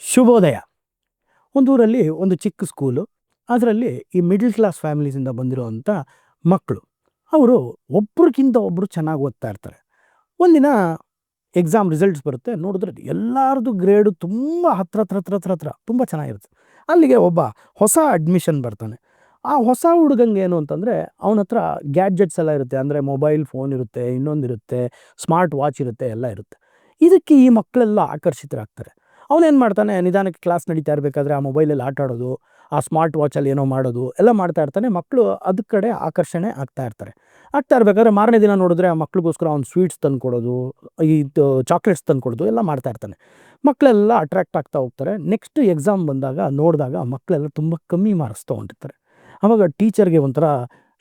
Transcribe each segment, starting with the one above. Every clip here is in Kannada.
ಶುಭೋದಯ. ಒಂದೂರಲ್ಲಿ ಒಂದು ಚಿಕ್ಕ ಸ್ಕೂಲು. ಅದರಲ್ಲಿ ಈ ಮಿಡಲ್ ಕ್ಲಾಸ್ ಫ್ಯಾಮಿಲೀಸಿಂದ ಬಂದಿರೋವಂಥ ಮಕ್ಕಳು. ಅವರು ಒಬ್ರಿಗಿಂತ ಒಬ್ಬರು ಚೆನ್ನಾಗಿ ಓದ್ತಾ ಇರ್ತಾರೆ. ಒಂದಿನ ಎಕ್ಸಾಮ್ ರಿಸಲ್ಟ್ಸ್ ಬರುತ್ತೆ. ನೋಡಿದ್ರೆ ಎಲ್ಲರದು ಗ್ರೇಡು ತುಂಬ ಹತ್ರ ತುಂಬ ಚೆನ್ನಾಗಿರುತ್ತೆ. ಅಲ್ಲಿಗೆ ಒಬ್ಬ ಹೊಸ ಅಡ್ಮಿಷನ್ ಬರ್ತಾನೆ. ಆ ಹೊಸ ಹುಡುಗಂಗೆ ಏನು ಅಂತಂದರೆ ಅವನ ಹತ್ರ ಗ್ಯಾಡ್ಜೆಟ್ಸ್ ಎಲ್ಲ ಇರುತ್ತೆ. ಅಂದರೆ ಮೊಬೈಲ್ ಫೋನ್ ಇರುತ್ತೆ, ಇನ್ನೊಂದಿರುತ್ತೆ, ಸ್ಮಾರ್ಟ್ ವಾಚ್ ಇರುತ್ತೆ, ಎಲ್ಲ ಇರುತ್ತೆ. ಇದಕ್ಕೆ ಈ ಮಕ್ಕಳೆಲ್ಲ ಆಕರ್ಷಿತರಾಗ್ತಾರೆ. ಅವನೇನು ಮಾಡ್ತಾನೆ, ನಿಧಾನಕ್ಕೆ ಕ್ಲಾಸ್ ನಡೀತಾ ಇರಬೇಕಾದ್ರೆ ಆ ಮೊಬೈಲಲ್ಲಿ ಆಟ ಆಡೋದು, ಆ ಸ್ಮಾರ್ಟ್ ವಾಚಲ್ಲಿ ಏನೋ ಮಾಡೋದು ಎಲ್ಲ ಮಾಡ್ತಾ ಇರ್ತಾನೆ. ಮಕ್ಕಳು ಅದ್ರ ಕಡೆ ಆಕರ್ಷಣೆ ಆಗ್ತಾ ಇರಬೇಕಾದ್ರೆ ಮಾರನೇ ದಿನ ನೋಡಿದ್ರೆ ಆ ಮಕ್ಳಿಗೋಸ್ಕರ ಅವ್ನು ಸ್ವೀಟ್ಸ್ ತಂದುಕೊಡೋದು, ಇದು ಚಾಕ್ಲೇಟ್ಸ್ ತಂದುಕೊಡೋದು ಎಲ್ಲ ಮಾಡ್ತಾ ಇರ್ತಾನೆ. ಮಕ್ಕಳೆಲ್ಲ ಅಟ್ರಾಕ್ಟ್ ಆಗ್ತಾ ಹೋಗ್ತಾರೆ. ನೆಕ್ಸ್ಟ್ ಎಕ್ಸಾಮ್ ನೋಡಿದಾಗ ಮಕ್ಕಳೆಲ್ಲ ತುಂಬ ಕಮ್ಮಿ ಮಾರ್ಕ್ಸ್ ತೊಗೊಂಡಿರ್ತಾರೆ. ಆವಾಗ ಟೀಚರ್ಗೆ ಒಂಥರ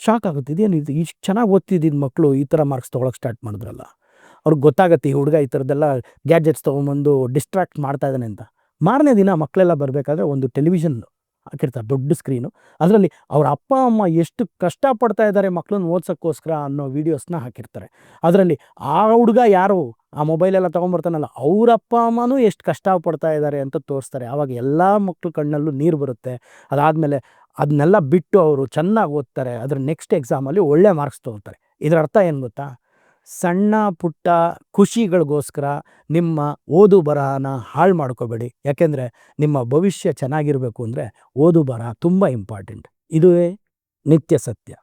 ಶಾಕ್ ಆಗುತ್ತೆ. ಇದೇನು ಇದು ಇಷ್ಟು ಚೆನ್ನಾಗಿ ಓದ್ತಿದ್ದಿದ್ದು ಮಕ್ಕಳು ಈ ಥರ ಮಾರ್ಕ್ಸ್ ತೊಗೊಳಕ್ಕೆ ಸ್ಟಾರ್ಟ್ ಮಾಡಿದ್ರಲ್ಲ. ಅವ್ರಿಗೆ ಗೊತ್ತಾಗತ್ತೆ ಈ ಹುಡುಗ ಈ ಥರದ್ದೆಲ್ಲ ಗ್ಯಾಡ್ಜೆಟ್ಸ್ ತೊಗೊಂಬಂದು ಡಿಸ್ಟ್ರಾಕ್ಟ್ ಮಾಡ್ತಾ ಇದ್ದಾನೆ ಅಂತ. ಮಾರನೇ ದಿನ ಮಕ್ಕಳೆಲ್ಲ ಬರಬೇಕಾದ್ರೆ ಒಂದು ಟೆಲಿವಿಷನ್ ಹಾಕಿರ್ತಾರೆ, ದೊಡ್ಡ ಸ್ಕ್ರೀನು. ಅದರಲ್ಲಿ ಅವ್ರ ಅಪ್ಪ ಅಮ್ಮ ಎಷ್ಟು ಕಷ್ಟಪಡ್ತಾ ಇದ್ದಾರೆ ಮಕ್ಕಳನ್ನ ಓದ್ಸೋಕ್ಕೋಸ್ಕರ ಅನ್ನೋ ವೀಡಿಯೋಸ್ನ ಹಾಕಿರ್ತಾರೆ. ಅದರಲ್ಲಿ ಆ ಹುಡುಗ ಯಾರು ಆ ಮೊಬೈಲೆಲ್ಲ ತೊಗೊಂಬರ್ತಾನಲ್ಲ ಅವ್ರ ಅಪ್ಪ ಅಮ್ಮನೂ ಎಷ್ಟು ಕಷ್ಟಪಡ್ತಾ ಇದ್ದಾರೆ ಅಂತ ತೋರಿಸ್ತಾರೆ. ಆವಾಗ ಎಲ್ಲ ಮಕ್ಳ ಕಣ್ಣಲ್ಲೂ ನೀರು ಬರುತ್ತೆ. ಅದಾದಮೇಲೆ ಅದನ್ನೆಲ್ಲ ಬಿಟ್ಟು ಅವರು ಚೆನ್ನಾಗಿ ಓದ್ತಾರೆ. ಅದರ ನೆಕ್ಸ್ಟ್ ಎಕ್ಸಾಮಲ್ಲಿ ಒಳ್ಳೆ ಮಾರ್ಕ್ಸ್ ತೊಗೊಳ್ತಾರೆ. ಇದರ ಅರ್ಥ ಏನು ಗೊತ್ತಾ? ಸಣ್ಣ ಪುಟ್ಟ ಖುಷಿಗಳಿಗೋಸ್ಕರ ನಿಮ್ಮ ಓದು ಬರಹನ ಹಾಳು ಮಾಡ್ಕೋಬೇಡಿ. ಯಾಕೆಂದರೆ ನಿಮ್ಮ ಭವಿಷ್ಯ ಚೆನ್ನಾಗಿರಬೇಕು ಅಂದರೆ ಓದು ಬರಹ ತುಂಬ ಇಂಪಾರ್ಟೆಂಟ್. ಇದುವೇ ನಿತ್ಯ ಸತ್ಯ.